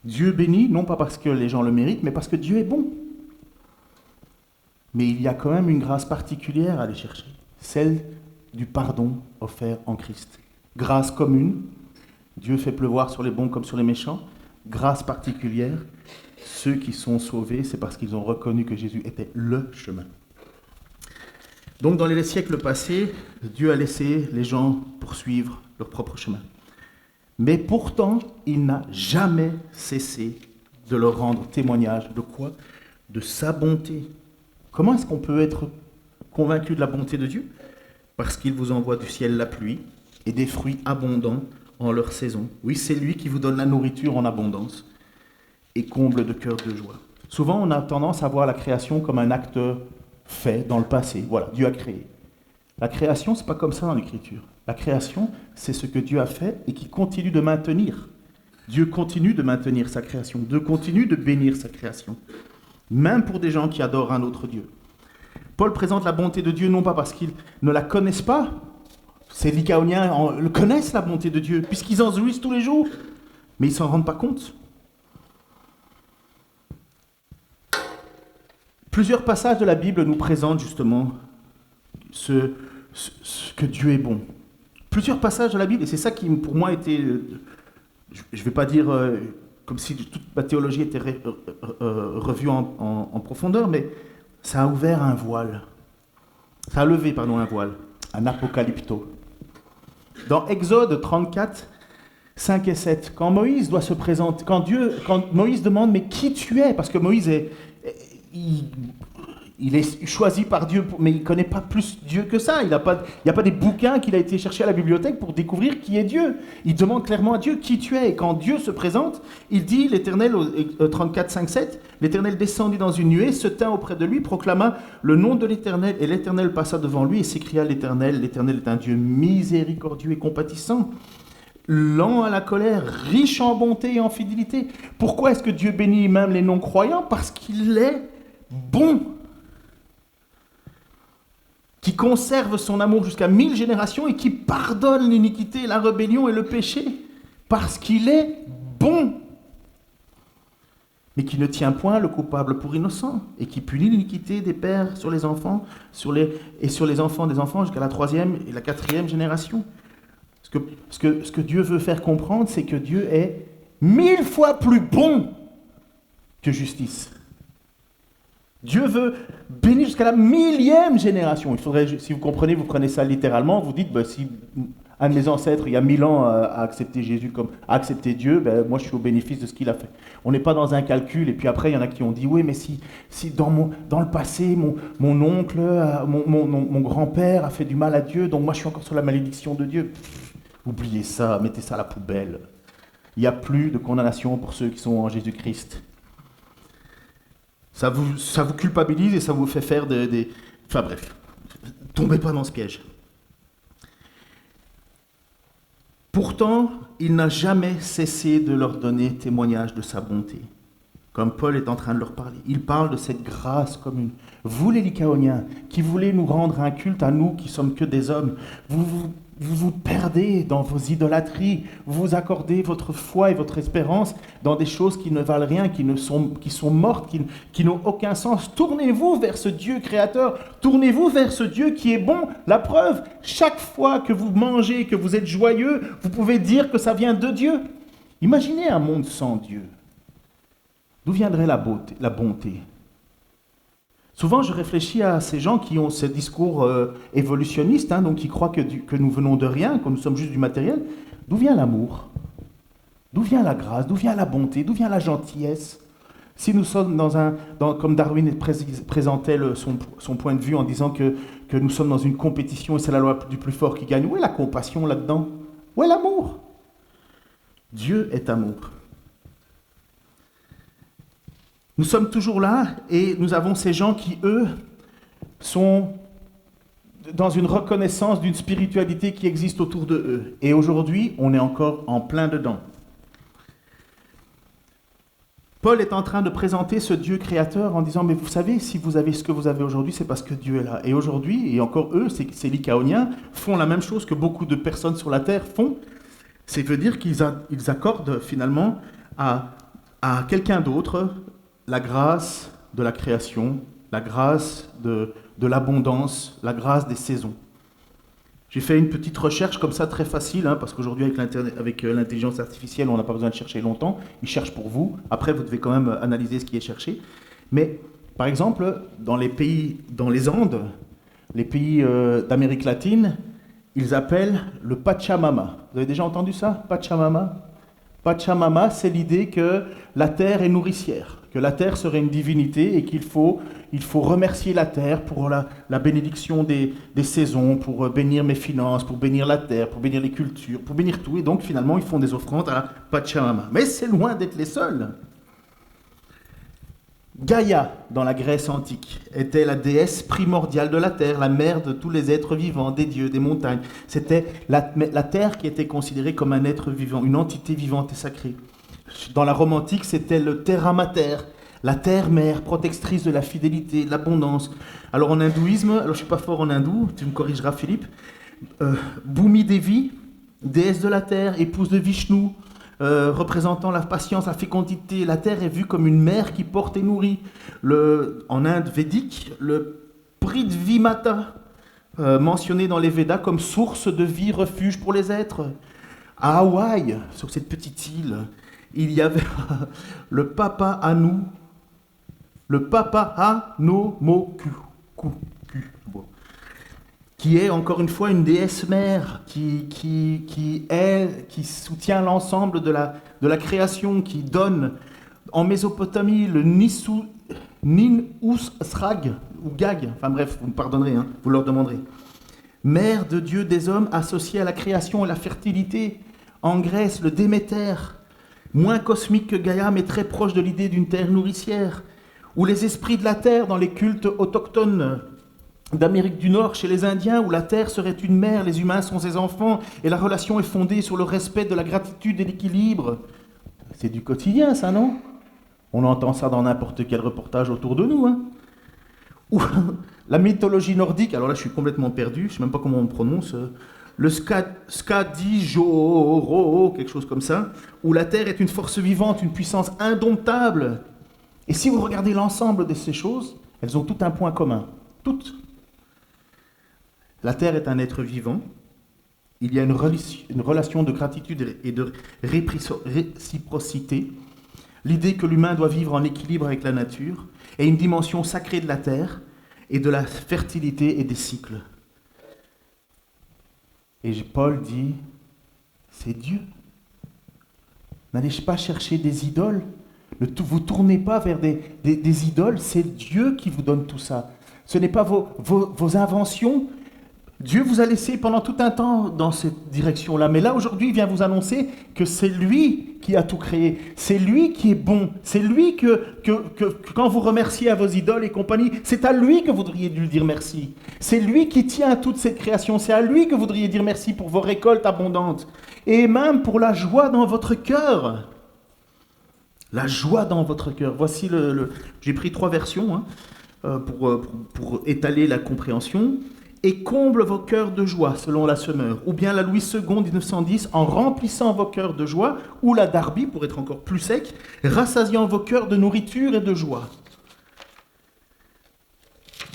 Dieu bénit, non pas parce que les gens le méritent, mais parce que Dieu est bon. Mais il y a quand même une grâce particulière à aller chercher, celle du pardon offert en Christ. Grâce commune, Dieu fait pleuvoir sur les bons comme sur les méchants. Grâce particulière, ceux qui sont sauvés, c'est parce qu'ils ont reconnu que Jésus était le chemin. Donc dans les siècles passés, Dieu a laissé les gens poursuivre leur propre chemin. Mais pourtant, il n'a jamais cessé de leur rendre témoignage de quoi? De sa bonté. Comment est-ce qu'on peut être convaincu de la bonté de Dieu? Parce qu'il vous envoie du ciel la pluie et des fruits abondants en leur saison. Oui, c'est lui qui vous donne la nourriture en abondance et comble de cœur de joie. Souvent, on a tendance à voir la création comme un acte fait dans le passé. Voilà, Dieu a créé. La création, c'est pas comme ça dans l'Écriture. La création, c'est ce que Dieu a fait et qui continue de maintenir. Dieu continue de maintenir sa création. Dieu continue de bénir sa création. Même pour des gens qui adorent un autre Dieu. Paul présente la bonté de Dieu non pas parce qu'ils ne la connaissent pas. Ces Lycaoniens connaissent la bonté de Dieu, puisqu'ils en jouissent tous les jours. Mais ils ne s'en rendent pas compte. Plusieurs passages de la Bible nous présentent justement ce que Dieu est bon. Plusieurs passages de la Bible, et c'est ça qui pour moi était, je ne vais pas dire comme si toute ma théologie était revue en profondeur, mais ça a ouvert un voile. Ça a levé, un voile, un apocalypto. Dans Exode 34, 5 et 7, quand Moïse doit se présenter, quand Moïse demande, mais qui tu es? Parce que Moïse il est choisi par Dieu, mais il ne connaît pas plus Dieu que ça. Il n'y a pas des bouquins qu'il a été chercher à la bibliothèque pour découvrir qui est Dieu. Il demande clairement à Dieu qui tu es. Et quand Dieu se présente, il dit, l'Éternel, 34, 5, 7, l'Éternel descendit dans une nuée, se tint auprès de lui, proclama le nom de l'Éternel, et l'Éternel passa devant lui et s'écria l'Éternel est un Dieu miséricordieux et compatissant, lent à la colère, riche en bonté et en fidélité. Pourquoi est-ce que Dieu bénit même les non-croyants? Parce qu'il est bon, qui conserve son amour jusqu'à 1000 générations et qui pardonne l'iniquité, la rébellion et le péché, parce qu'il est bon, mais qui ne tient point le coupable pour innocent, et qui punit l'iniquité des pères sur les enfants, sur les enfants des enfants jusqu'à la 3e et la 4e génération. Ce que Dieu veut faire comprendre, c'est que Dieu est 1000 fois plus bon que justice. Dieu veut bénir jusqu'à la 1000e génération. Il faudrait, si vous comprenez, vous prenez ça littéralement, vous dites, si un de mes ancêtres, il y a 1000 ans, a accepté Jésus a accepté Dieu, moi je suis au bénéfice de ce qu'il a fait. On n'est pas dans un calcul, et puis après il y en a qui ont dit, oui, mais si dans le passé, mon oncle, mon grand-père a fait du mal à Dieu, donc moi je suis encore sur la malédiction de Dieu. Oubliez ça, mettez ça à la poubelle. Il n'y a plus de condamnation pour ceux qui sont en Jésus-Christ. Ça vous culpabilise et ça vous fait faire des... Enfin bref, tombez pas dans ce piège. Pourtant, il n'a jamais cessé de leur donner témoignage de sa bonté, comme Paul est en train de leur parler. Il parle de cette grâce commune. Vous les Lycaoniens, qui voulez nous rendre un culte à nous qui sommes que des hommes, vous vous perdez dans vos idolâtries, vous accordez votre foi et votre espérance dans des choses qui ne valent rien, qui sont mortes, qui n'ont aucun sens. Tournez-vous vers ce Dieu créateur, tournez-vous vers ce Dieu qui est bon. La preuve, chaque fois que vous mangez, que vous êtes joyeux, vous pouvez dire que ça vient de Dieu. Imaginez un monde sans Dieu. D'où viendrait la bonté? Souvent, je réfléchis à ces gens qui ont ce discours évolutionniste, donc qui croient que nous venons de rien, que nous sommes juste du matériel. D'où vient l'amour? D'où vient la grâce? D'où vient la bonté? D'où vient la gentillesse? Si nous sommes comme Darwin présentait son point de vue en disant que nous sommes dans une compétition et c'est la loi du plus fort qui gagne, où est la compassion là-dedans? Où est l'amour? Dieu est amour. Nous sommes toujours là et nous avons ces gens qui, eux, sont dans une reconnaissance d'une spiritualité qui existe autour de eux. Et aujourd'hui, on est encore en plein dedans. Paul est en train de présenter ce Dieu créateur en disant, mais vous savez, si vous avez ce que vous avez aujourd'hui, c'est parce que Dieu est là. Et aujourd'hui, et encore eux, ces Lycaoniens, font la même chose que beaucoup de personnes sur la terre font. C'est veut dire qu'ils accordent finalement à quelqu'un d'autre la grâce de la création, la grâce de l'abondance, la grâce des saisons. J'ai fait une petite recherche comme ça, très facile, parce qu'aujourd'hui, avec l'intelligence artificielle, on n'a pas besoin de chercher longtemps. Ils cherchent pour vous. Après, vous devez quand même analyser ce qui est cherché. Mais, par exemple, dans les Andes, les pays d'Amérique latine, ils appellent le Pachamama. Vous avez déjà entendu ça, Pachamama? Pachamama, c'est l'idée que la terre est nourricière, que la terre serait une divinité et qu'il faut remercier la terre pour la bénédiction des saisons, pour bénir mes finances, pour bénir la terre, pour bénir les cultures, pour bénir tout. Et donc, finalement, ils font des offrandes à Pachamama. Mais c'est loin d'être les seuls. Gaïa, dans la Grèce antique, était la déesse primordiale de la terre, la mère de tous les êtres vivants, des dieux, des montagnes. C'était la terre qui était considérée comme un être vivant, une entité vivante et sacrée. Dans la Rome antique, c'était le terra mater, la terre-mère, protectrice de la fidélité, de l'abondance. Alors en hindouisme, je ne suis pas fort en hindou, tu me corrigeras Philippe, Bhumi Devi, déesse de la terre, épouse de Vishnu, représentant la patience, la fécondité. La terre est vue comme une mère qui porte et nourrit. En Inde védique, le Prithvimata, mentionné dans les Védas comme source de vie, refuge pour les êtres. À Hawaï, sur cette petite île, il y avait le Papa Anu, le Papa Anomoku, qui est encore une fois une déesse mère, qui soutient l'ensemble de la création, qui donne en Mésopotamie le Nin-Usrag, ou Gag, enfin bref, vous me pardonnerez, hein, vous leur demanderez. Mère de Dieu des hommes associée à la création et la fertilité. En Grèce, le Déméter, moins cosmique que Gaïa, mais très proche de l'idée d'une terre nourricière. Ou les esprits de la terre dans les cultes autochtones d'Amérique du Nord, chez les Indiens, où la terre serait une mère, les humains sont ses enfants, et la relation est fondée sur le respect de la gratitude et l'équilibre. C'est du quotidien, ça, non? On entend ça dans n'importe quel reportage autour de nous. Hein. Ou la mythologie nordique, alors là je suis complètement perdu, je ne sais même pas comment on prononce, le Skadijoro, quelque chose comme ça, où la Terre est une force vivante, une puissance indomptable. Et si vous regardez l'ensemble de ces choses, elles ont toutes un point commun. Toutes. La Terre est un être vivant. Il y a une relation de gratitude et de réciprocité. L'idée que l'humain doit vivre en équilibre avec la nature, et une dimension sacrée de la terre, et de la fertilité et des cycles. Et Paul dit, c'est Dieu. N'allez pas chercher des idoles, ne vous tournez pas vers des idoles, c'est Dieu qui vous donne tout ça. Ce n'est pas vos inventions. Dieu vous a laissé pendant tout un temps dans cette direction-là. Mais là, aujourd'hui, il vient vous annoncer que c'est lui qui a tout créé. C'est lui qui est bon. C'est lui que quand vous remerciez à vos idoles et compagnie, c'est à lui que vous devriez lui dire merci. C'est lui qui tient à toute cette création. C'est à lui que vous devriez dire merci pour vos récoltes abondantes. Et même pour la joie dans votre cœur. La joie dans votre cœur. Voici j'ai pris 3 versions pour étaler la compréhension. Et comble vos cœurs de joie, selon la Semeur. Ou bien la Louis II, 1910, en remplissant vos cœurs de joie, ou la Darby, pour être encore plus sec, rassasiant vos cœurs de nourriture et de joie.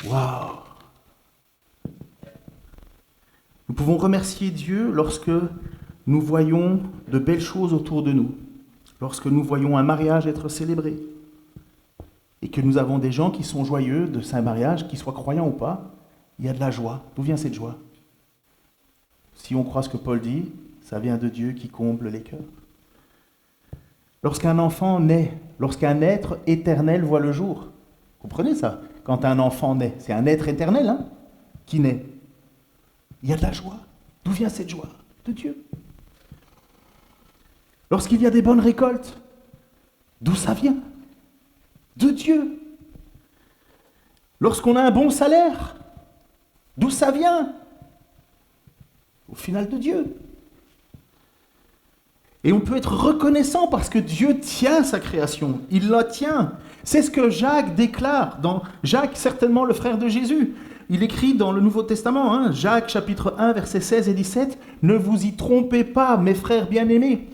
Waouh! Nous pouvons remercier Dieu lorsque nous voyons de belles choses autour de nous, lorsque nous voyons un mariage être célébré, et que nous avons des gens qui sont joyeux de ce mariage, qu'ils soient croyants ou pas. Il y a de la joie. D'où vient cette joie? Si on croit ce que Paul dit, ça vient de Dieu qui comble les cœurs. Lorsqu'un enfant naît, lorsqu'un être éternel voit le jour, comprenez ça? Quand un enfant naît, c'est un être éternel qui naît. Il y a de la joie. D'où vient cette joie? De Dieu. Lorsqu'il y a des bonnes récoltes, d'où ça vient? De Dieu. Lorsqu'on a un bon salaire, d'où ça vient? Au final, de Dieu. Et on peut être reconnaissant parce que Dieu tient sa création. Il la tient. C'est ce que Jacques déclare. Jacques, certainement le frère de Jésus. Il écrit dans le Nouveau Testament, Jacques chapitre 1, versets 16 et 17, « Ne vous y trompez pas, mes frères bien-aimés.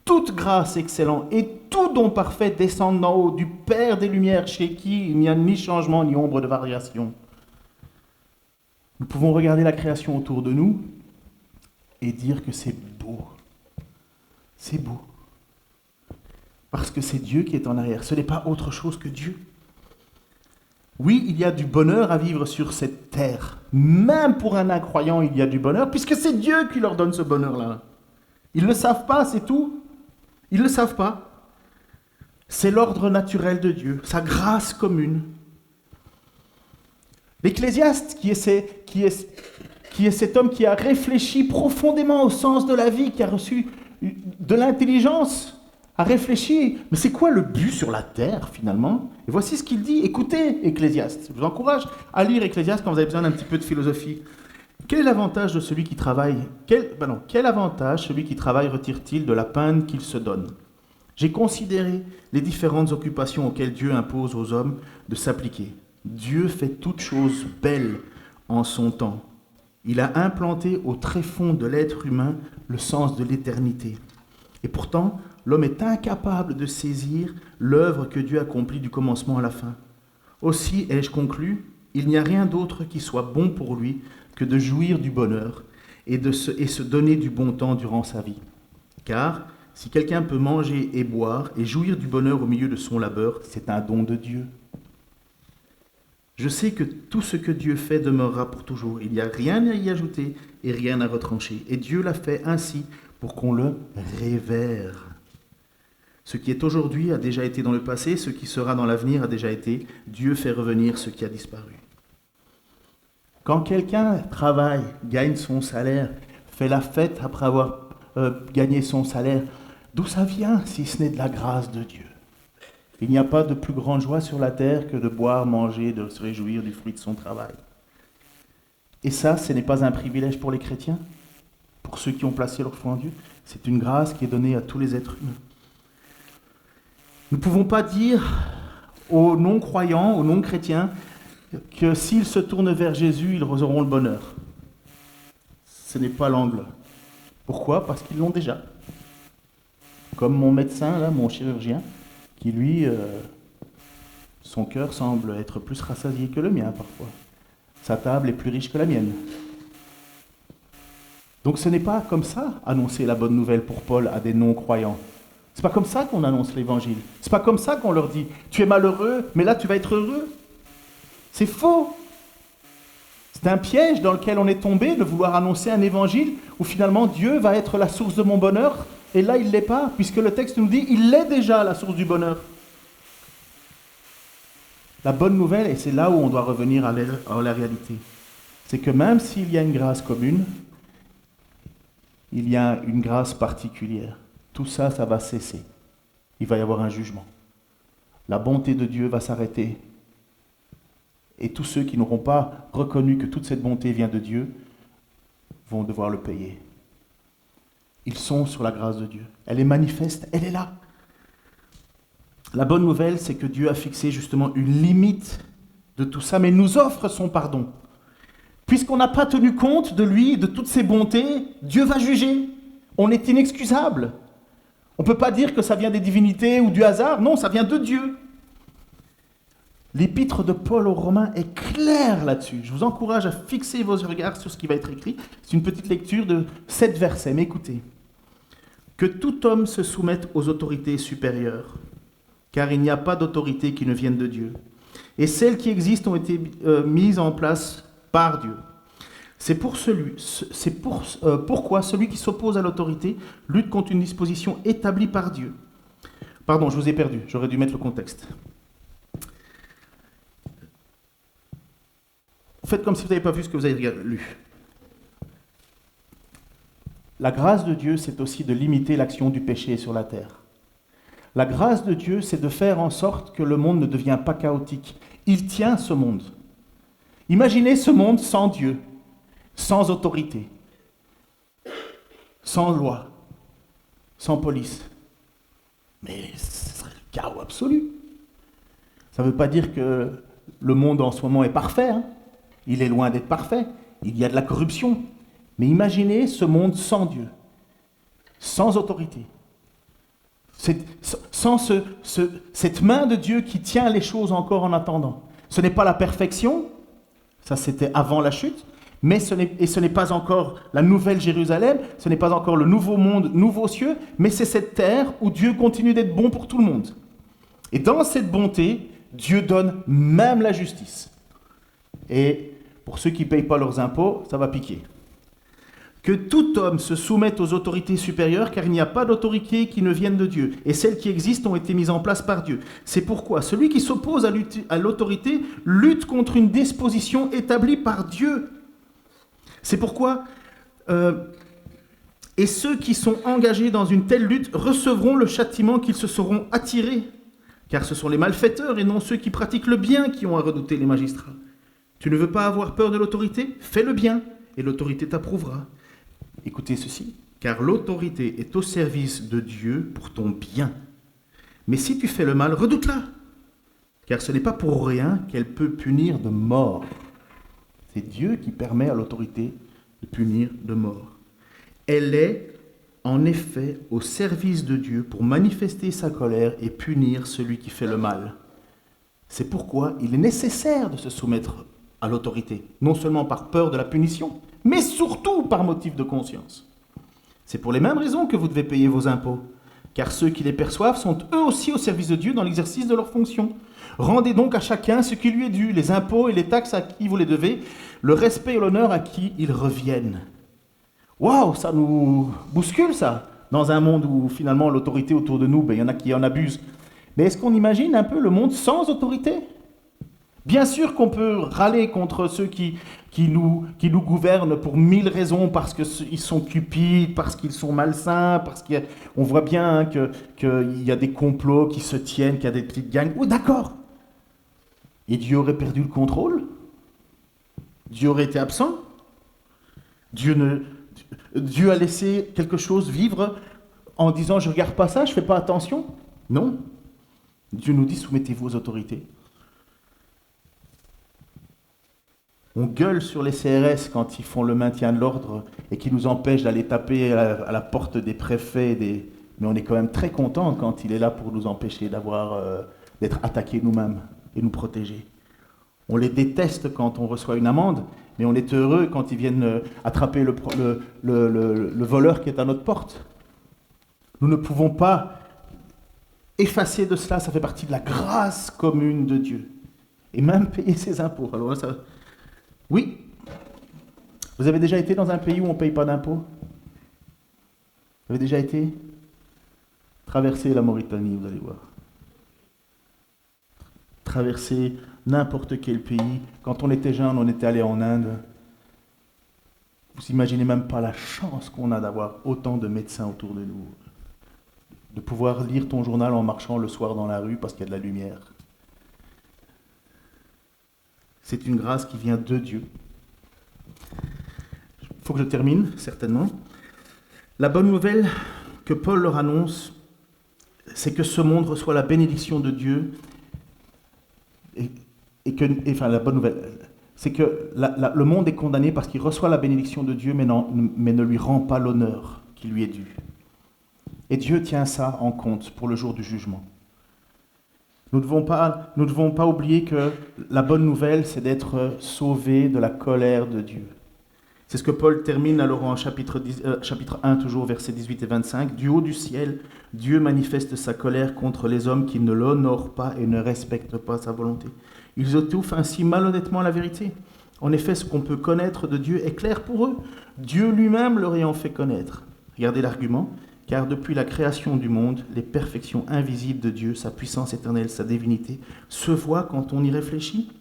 Toute grâce excellente et tout don parfait descendent d'en haut du Père des Lumières, chez qui il n'y a ni changement ni ombre de variation. » Nous pouvons regarder la création autour de nous et dire que c'est beau. C'est beau. Parce que c'est Dieu qui est en arrière. Ce n'est pas autre chose que Dieu. Oui, il y a du bonheur à vivre sur cette terre. Même pour un incroyant, il y a du bonheur, puisque c'est Dieu qui leur donne ce bonheur-là. Ils ne le savent pas, c'est tout. Ils ne le savent pas. C'est l'ordre naturel de Dieu, sa grâce commune. L'Ecclésiaste, qui est cet homme qui a réfléchi profondément au sens de la vie, qui a reçu de l'intelligence, a réfléchi, mais c'est quoi le but sur la terre finalement? Et voici ce qu'il dit. Écoutez, Ecclésiaste. Je vous encourage à lire Ecclésiaste quand vous avez besoin d'un petit peu de philosophie. Quel est l'avantage de celui qui travaille? Quel avantage celui qui travaille retire-t-il de la peine qu'il se donne? J'ai considéré les différentes occupations auxquelles Dieu impose aux hommes de s'appliquer. Dieu fait toutes choses belles en son temps. Il a implanté au tréfonds de l'être humain le sens de l'éternité. Et pourtant, l'homme est incapable de saisir l'œuvre que Dieu accomplit du commencement à la fin. Aussi, ai-je conclu, il n'y a rien d'autre qui soit bon pour lui que de jouir du bonheur et se donner du bon temps durant sa vie. Car, si quelqu'un peut manger et boire et jouir du bonheur au milieu de son labeur, c'est un don de Dieu. Je sais que tout ce que Dieu fait demeurera pour toujours. Il n'y a rien à y ajouter et rien à retrancher. Et Dieu l'a fait ainsi pour qu'on le révère. Ce qui est aujourd'hui a déjà été dans le passé, ce qui sera dans l'avenir a déjà été. Dieu fait revenir ce qui a disparu. Quand quelqu'un travaille, gagne son salaire, fait la fête après avoir gagné son salaire, d'où ça vient si ce n'est de la grâce de Dieu? Il n'y a pas de plus grande joie sur la terre que de boire, manger, de se réjouir du fruit de son travail. Et ça, ce n'est pas un privilège pour les chrétiens, pour ceux qui ont placé leur foi en Dieu. C'est une grâce qui est donnée à tous les êtres humains. Nous ne pouvons pas dire aux non-croyants, aux non-chrétiens, que s'ils se tournent vers Jésus, ils auront le bonheur. Ce n'est pas l'angle. Pourquoi? Parce qu'ils l'ont déjà. Comme mon médecin, là, mon chirurgien, qui lui, son cœur semble être plus rassasié que le mien parfois. Sa table est plus riche que la mienne. Donc ce n'est pas comme ça annoncer la bonne nouvelle pour Paul à des non-croyants. C'est pas comme ça qu'on annonce l'évangile. C'est pas comme ça qu'on leur dit « Tu es malheureux, mais là tu vas être heureux ». C'est faux. C'est un piège dans lequel on est tombé de vouloir annoncer un évangile où finalement Dieu va être la source de mon bonheur. Et là, il ne l'est pas, puisque le texte nous dit il est déjà la source du bonheur. La bonne nouvelle, et c'est là où on doit revenir à la réalité, c'est que même s'il y a une grâce commune, il y a une grâce particulière. Tout ça, ça va cesser. Il va y avoir un jugement. La bonté de Dieu va s'arrêter. Et tous ceux qui n'auront pas reconnu que toute cette bonté vient de Dieu vont devoir le payer. Ils sont sur la grâce de Dieu. Elle est manifeste, elle est là. La bonne nouvelle, c'est que Dieu a fixé justement une limite de tout ça, mais nous offre son pardon. Puisqu'on n'a pas tenu compte de lui, de toutes ses bontés, Dieu va juger. On est inexcusable. On ne peut pas dire que ça vient des divinités ou du hasard. Non, ça vient de Dieu. L'épître de Paul aux Romains est claire là-dessus. Je vous encourage à fixer vos regards sur ce qui va être écrit. C'est une petite lecture de 7 versets, mais écoutez. Que tout homme se soumette aux autorités supérieures, car il n'y a pas d'autorité qui ne vienne de Dieu. Et celles qui existent ont été mises en place par Dieu. Pourquoi celui qui s'oppose à l'autorité lutte contre une disposition établie par Dieu. Pardon, je vous ai perdu, j'aurais dû mettre le contexte. Faites comme si vous n'avez pas vu ce que vous avez lu. La grâce de Dieu, c'est aussi de limiter l'action du péché sur la terre. La grâce de Dieu, c'est de faire en sorte que le monde ne devient pas chaotique. Il tient ce monde. Imaginez ce monde sans Dieu, sans autorité, sans loi, sans police. Mais ce serait le chaos absolu. Ça ne veut pas dire que le monde en ce moment est parfait, hein. Il est loin d'être parfait. Il y a de la corruption. Mais imaginez ce monde sans Dieu, sans autorité, sans cette main de Dieu qui tient les choses encore en attendant. Ce n'est pas la perfection, ça c'était avant la chute, mais ce n'est pas encore la nouvelle Jérusalem, ce n'est pas encore le nouveau monde, nouveaux cieux, mais c'est cette terre où Dieu continue d'être bon pour tout le monde. Et dans cette bonté, Dieu donne même la justice. Et pour ceux qui ne payent pas leurs impôts, ça va piquer. Que tout homme se soumette aux autorités supérieures, car il n'y a pas d'autorité qui ne vienne de Dieu. Et celles qui existent ont été mises en place par Dieu. C'est pourquoi celui qui s'oppose à l'autorité lutte contre une disposition établie par Dieu. C'est pourquoi... et ceux qui sont engagés dans une telle lutte recevront le châtiment qu'ils se seront attirés. Car ce sont les malfaiteurs et non ceux qui pratiquent le bien qui ont à redouter les magistrats. Tu ne veux pas avoir peur de l'autorité? Fais le bien, et l'autorité t'approuvera. Écoutez ceci, car l'autorité est au service de Dieu pour ton bien. Mais si tu fais le mal, redoute-la, car ce n'est pas pour rien qu'elle peut punir de mort. C'est Dieu qui permet à l'autorité de punir de mort. Elle est en effet au service de Dieu pour manifester sa colère et punir celui qui fait le mal. C'est pourquoi il est nécessaire de se soumettre à l'autorité, non seulement par peur de la punition, mais surtout par motif de conscience. C'est pour les mêmes raisons que vous devez payer vos impôts. car ceux qui les perçoivent sont eux aussi au service de Dieu dans l'exercice de leurs fonctions. Rendez donc à chacun ce qui lui est dû, les impôts et les taxes à qui vous les devez, le respect et l'honneur à qui ils reviennent. Waouh, ça nous bouscule ça, dans un monde où finalement l'autorité autour de nous, il y en a qui en abusent. Mais est-ce qu'on imagine un peu le monde sans autorité ? Bien sûr qu'on peut râler contre ceux qui nous gouvernent pour 1000 raisons, parce qu'ils sont cupides, parce qu'ils sont malsains, parce qu'on voit bien qu'il y a des complots qui se tiennent, qu'il y a des petites gangs. Oh, d'accord. Et Dieu aurait perdu le contrôle ? Dieu aurait été absent ? Dieu a laissé quelque chose vivre en disant « je ne regarde pas ça, je ne fais pas attention ». Non. Dieu nous dit « soumettez-vous aux autorités ». On gueule sur les CRS quand ils font le maintien de l'ordre et qui nous empêchent d'aller taper à la porte des préfets. Mais on est quand même très content quand il est là pour nous empêcher d'être attaqués nous-mêmes et nous protéger. On les déteste quand on reçoit une amende, mais on est heureux quand ils viennent attraper le voleur qui est à notre porte. Nous ne pouvons pas effacer de cela, ça fait partie de la grâce commune de Dieu. Et même payer ses impôts. Alors là, oui. Vous avez déjà été dans un pays où on ne paye pas d'impôts ? Vous avez déjà été ? Traversez la Mauritanie, vous allez voir. Traverser n'importe quel pays. Quand on était jeune, on était allé en Inde. Vous imaginez même pas la chance qu'on a d'avoir autant de médecins autour de nous. De pouvoir lire ton journal en marchant le soir dans la rue parce qu'il y a de la lumière. C'est une grâce qui vient de Dieu. Il faut que je termine, certainement. La bonne nouvelle que Paul leur annonce, c'est que ce monde reçoit la bénédiction de Dieu. La bonne nouvelle, c'est que le monde est condamné parce qu'il reçoit la bénédiction de Dieu, mais ne lui rend pas l'honneur qui lui est dû. Et Dieu tient ça en compte pour le jour du jugement. Nous ne devons pas oublier que la bonne nouvelle, c'est d'être sauvés de la colère de Dieu. C'est ce que Paul termine alors en chapitre 1, toujours versets 18 et 25. « Du haut du ciel, Dieu manifeste sa colère contre les hommes qui ne l'honorent pas et ne respectent pas sa volonté. Ils étouffent ainsi malhonnêtement la vérité. En effet, ce qu'on peut connaître de Dieu est clair pour eux, Dieu lui-même leur ayant fait connaître. » Regardez l'argument. « Car depuis la création du monde, les perfections invisibles de Dieu, sa puissance éternelle, sa divinité, se voient quand on y réfléchit.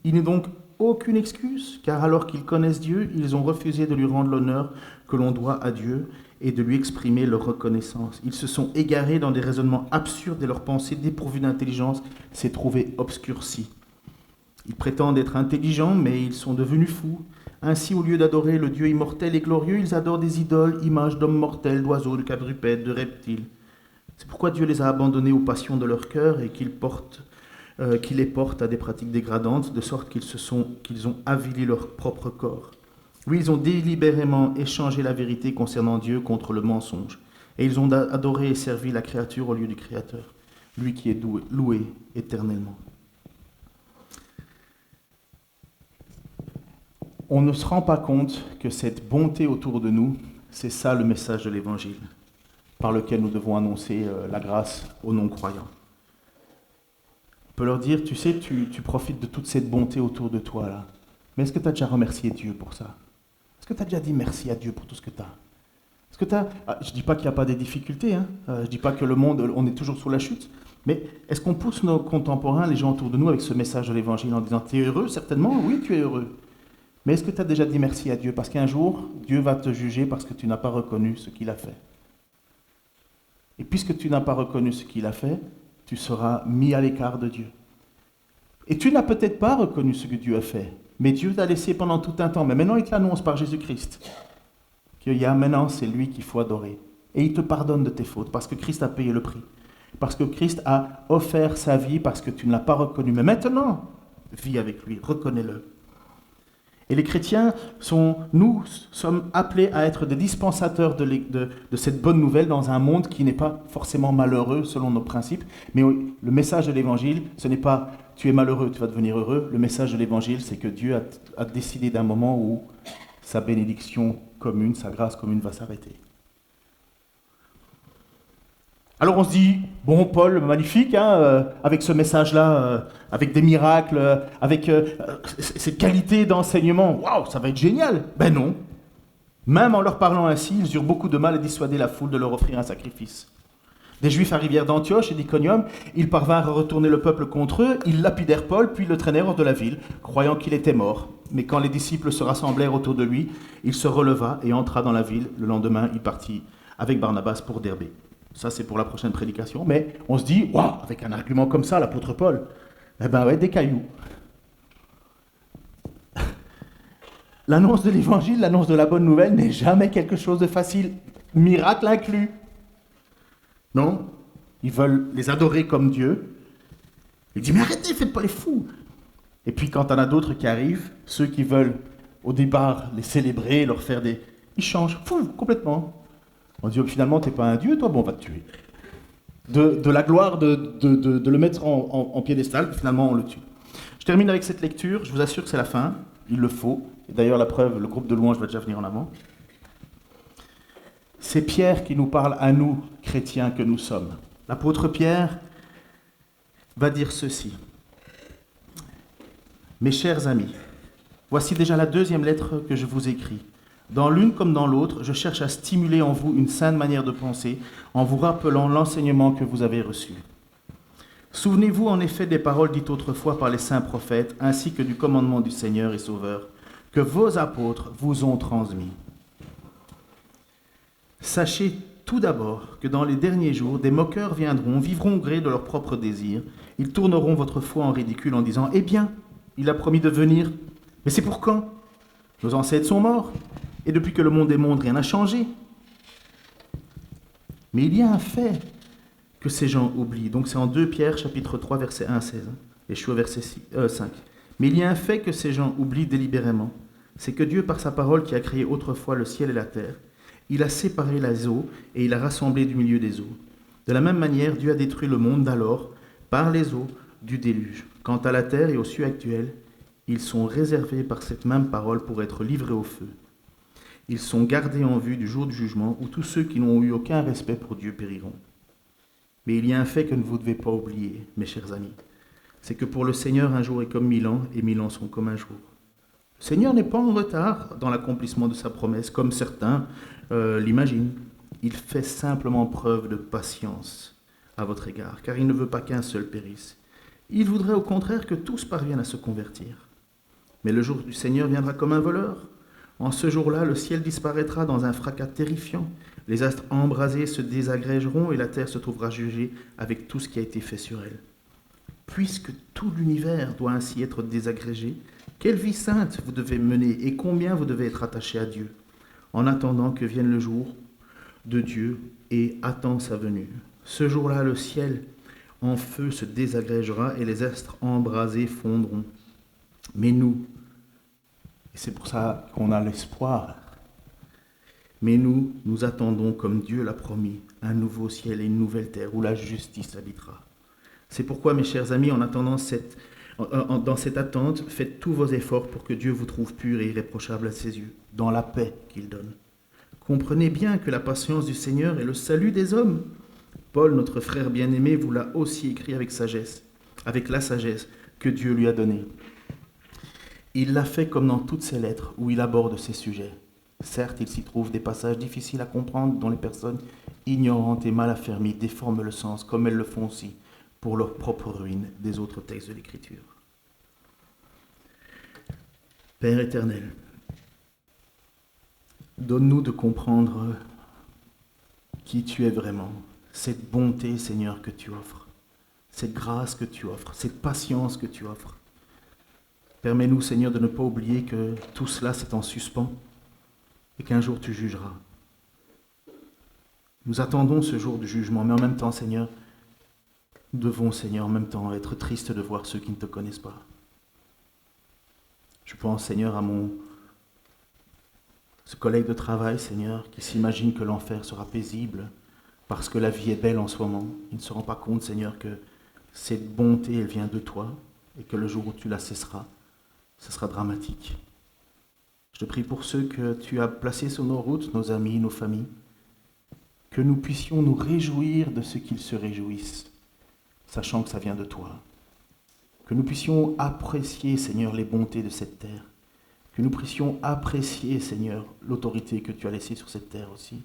Il n'est donc aucune excuse, car alors qu'ils connaissent Dieu, ils ont refusé de lui rendre l'honneur que l'on doit à Dieu et de lui exprimer leur reconnaissance. Ils se sont égarés dans des raisonnements absurdes et leur pensée dépourvue d'intelligence s'est trouvée obscurcie. Ils prétendent être intelligents, mais ils sont devenus fous. Ainsi, au lieu d'adorer le Dieu immortel et glorieux, ils adorent des idoles, images d'hommes mortels, d'oiseaux, de quadrupèdes, de reptiles. C'est pourquoi Dieu les a abandonnés aux passions de leur cœur et qu'il les porte à des pratiques dégradantes, de sorte qu'ils ont avili leur propre corps. Oui, ils ont délibérément échangé la vérité concernant Dieu contre le mensonge. Et ils ont adoré et servi la créature au lieu du Créateur, lui qui est loué éternellement. On ne se rend pas compte que cette bonté autour de nous, c'est ça le message de l'Évangile, par lequel nous devons annoncer la grâce aux non-croyants. On peut leur dire, tu sais, tu profites de toute cette bonté autour de toi, là. Mais est-ce que tu as déjà remercié Dieu pour ça ? Est-ce que tu as déjà dit merci à Dieu pour tout ce que tu as ? Est-ce que je ne dis pas qu'il n'y a pas des difficultés, hein. Je ne dis pas que le monde, on est toujours sous la chute, mais est-ce qu'on pousse nos contemporains, les gens autour de nous, avec ce message de l'Évangile en disant, tu es heureux, certainement ? Oui, tu es heureux. Mais est-ce que tu as déjà dit merci à Dieu ? Parce qu'un jour, Dieu va te juger parce que tu n'as pas reconnu ce qu'il a fait. Et puisque tu n'as pas reconnu ce qu'il a fait, tu seras mis à l'écart de Dieu. Et tu n'as peut-être pas reconnu ce que Dieu a fait, mais Dieu t'a laissé pendant tout un temps. Mais maintenant, il te l'annonce par Jésus-Christ. Maintenant, c'est lui qu'il faut adorer. Et il te pardonne de tes fautes, parce que Christ a payé le prix. Parce que Christ a offert sa vie, parce que tu ne l'as pas reconnu. Mais maintenant, vis avec lui, reconnais-le. Et les chrétiens nous sommes appelés à être des dispensateurs de cette bonne nouvelle dans un monde qui n'est pas forcément malheureux selon nos principes. Mais le message de l'Évangile, ce n'est pas « tu es malheureux, tu vas devenir heureux ». Le message de l'Évangile, c'est que Dieu a décidé d'un moment où sa bénédiction commune, sa grâce commune va s'arrêter. Alors on se dit, bon Paul, magnifique, hein, avec ce message-là, avec des miracles, avec cette qualité d'enseignement, waouh, ça va être génial. Ben non. Même en leur parlant ainsi, ils eurent beaucoup de mal à dissuader la foule de leur offrir un sacrifice. Des Juifs arrivèrent d'Antioche et d'Iconium, ils parvinrent à retourner le peuple contre eux, ils lapidèrent Paul, puis le traînèrent hors de la ville, croyant qu'il était mort. Mais quand les disciples se rassemblèrent autour de lui, il se releva et entra dans la ville. Le lendemain, il partit avec Barnabas pour Derbé. Ça, c'est pour la prochaine prédication, mais on se dit, waouh, avec un argument comme ça, l'apôtre Paul, eh ben ouais, des cailloux. L'annonce de l'évangile, l'annonce de la bonne nouvelle n'est jamais quelque chose de facile, miracle inclus. Non, ils veulent les adorer comme Dieu. Il dit, mais arrêtez, faites pas les fous. Et puis quand on a d'autres qui arrivent, ceux qui veulent au départ les célébrer, leur faire des... Ils changent, fou, complètement. On dit, oh, finalement, t'es pas un dieu, toi, bon, on va te tuer. De la gloire de le mettre en piédestal, finalement, on le tue. Je termine avec cette lecture, je vous assure que c'est la fin, il le faut. Et d'ailleurs, la preuve, le groupe de louanges va déjà venir en avant. C'est Pierre qui nous parle à nous, chrétiens que nous sommes. L'apôtre Pierre va dire ceci. Mes chers amis, voici déjà la deuxième lettre que je vous écris. Dans l'une comme dans l'autre, je cherche à stimuler en vous une saine manière de penser, en vous rappelant l'enseignement que vous avez reçu. Souvenez-vous en effet des paroles dites autrefois par les saints prophètes, ainsi que du commandement du Seigneur et Sauveur, que vos apôtres vous ont transmis. Sachez tout d'abord que dans les derniers jours, des moqueurs viendront, vivront au gré de leurs propres désirs. Ils tourneront votre foi en ridicule en disant « Eh bien, il a promis de venir, mais c'est pour quand ? Nos ancêtres sont morts, et depuis que le monde est monde, rien n'a changé. » Mais il y a un fait que ces gens oublient. Donc c'est en 2 Pierre, chapitre 3, verset 1 à 16. Et je suis au verset 5. Mais il y a un fait que ces gens oublient délibérément. C'est que Dieu, par sa parole qui a créé autrefois le ciel et la terre, il a séparé les eaux et il a rassemblé du milieu des eaux. De la même manière, Dieu a détruit le monde d'alors par les eaux du déluge. Quant à la terre et aux cieux actuels, ils sont réservés par cette même parole pour être livrés au feu. Ils sont gardés en vue du jour du jugement où tous ceux qui n'ont eu aucun respect pour Dieu périront. Mais il y a un fait que vous ne devez pas oublier, mes chers amis. C'est que pour le Seigneur, un jour est comme 1000 ans et 1000 ans sont comme un jour. Le Seigneur n'est pas en retard dans l'accomplissement de sa promesse, comme certains l'imaginent. Il fait simplement preuve de patience à votre égard, car il ne veut pas qu'un seul périsse. Il voudrait au contraire que tous parviennent à se convertir. Mais le jour du Seigneur viendra comme un voleur. En ce jour-là, le ciel disparaîtra dans un fracas terrifiant. Les astres embrasés se désagrégeront et la terre se trouvera jugée avec tout ce qui a été fait sur elle. Puisque tout l'univers doit ainsi être désagrégé, quelle vie sainte vous devez mener et combien vous devez être attaché à Dieu, en attendant que vienne le jour de Dieu et attend sa venue. Ce jour-là, le ciel en feu se désagrégera et les astres embrasés fondront. Mais nous, et c'est pour ça qu'on a l'espoir, mais nous attendons, comme Dieu l'a promis, un nouveau ciel et une nouvelle terre où la justice habitera. C'est pourquoi, mes chers amis, en attendant dans cette attente, faites tous vos efforts pour que Dieu vous trouve pur et irréprochable à ses yeux, dans la paix qu'il donne. Comprenez bien que la patience du Seigneur est le salut des hommes. Paul, notre frère bien-aimé, vous l'a aussi écrit avec la sagesse que Dieu lui a donnée. Il l'a fait comme dans toutes ses lettres où il aborde ces sujets. Certes, il s'y trouve des passages difficiles à comprendre dont les personnes ignorantes et mal affermies déforment le sens, comme elles le font aussi pour leur propre ruine des autres textes de l'Écriture. Père éternel, donne-nous de comprendre qui tu es vraiment, cette bonté, Seigneur, que tu offres, cette grâce que tu offres, cette patience que tu offres. Permets-nous, Seigneur, de ne pas oublier que tout cela, c'est en suspens et qu'un jour tu jugeras. Nous attendons ce jour du jugement, mais en même temps, Seigneur, nous devons, Seigneur, en même temps être tristes de voir ceux qui ne te connaissent pas. Je pense, Seigneur, à ce collègue de travail, Seigneur, qui s'imagine que l'enfer sera paisible parce que la vie est belle en ce moment. Il ne se rend pas compte, Seigneur, que cette bonté, elle vient de toi et que le jour où tu la cesseras, ce sera dramatique. Je te prie pour ceux que tu as placés sur nos routes, nos amis, nos familles. que nous puissions nous réjouir de ce qu'ils se réjouissent, sachant que ça vient de toi. Que nous puissions apprécier, Seigneur, les bontés de cette terre. Que nous puissions apprécier, Seigneur, l'autorité que tu as laissée sur cette terre aussi.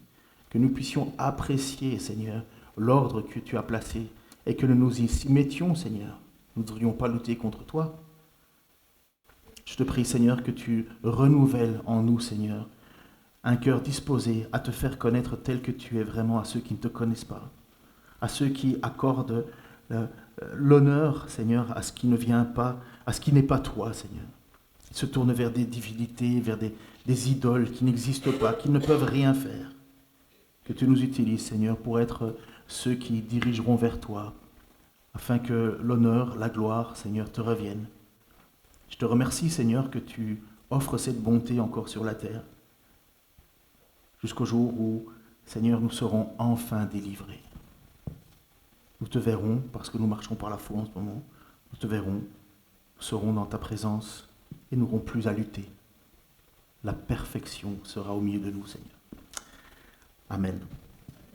Que nous puissions apprécier, Seigneur, l'ordre que tu as placé et que nous nous y mettions, Seigneur. Nous ne devrions pas lutter contre toi. Je te prie, Seigneur, que tu renouvelles en nous, Seigneur, un cœur disposé à te faire connaître tel que tu es vraiment à ceux qui ne te connaissent pas, à ceux qui accordent l'honneur, Seigneur, à ce qui ne vient pas, à ce qui n'est pas toi, Seigneur. Ils se tournent vers des divinités, vers des idoles qui n'existent pas, qui ne peuvent rien faire. Que tu nous utilises, Seigneur, pour être ceux qui dirigeront vers toi, afin que l'honneur, la gloire, Seigneur, te reviennent. Je te remercie, Seigneur, que tu offres cette bonté encore sur la terre, jusqu'au jour où, Seigneur, nous serons enfin délivrés. Nous te verrons, parce que nous marchons par la foi en ce moment, nous te verrons, nous serons dans ta présence et nous n'aurons plus à lutter. La perfection sera au milieu de nous, Seigneur. Amen.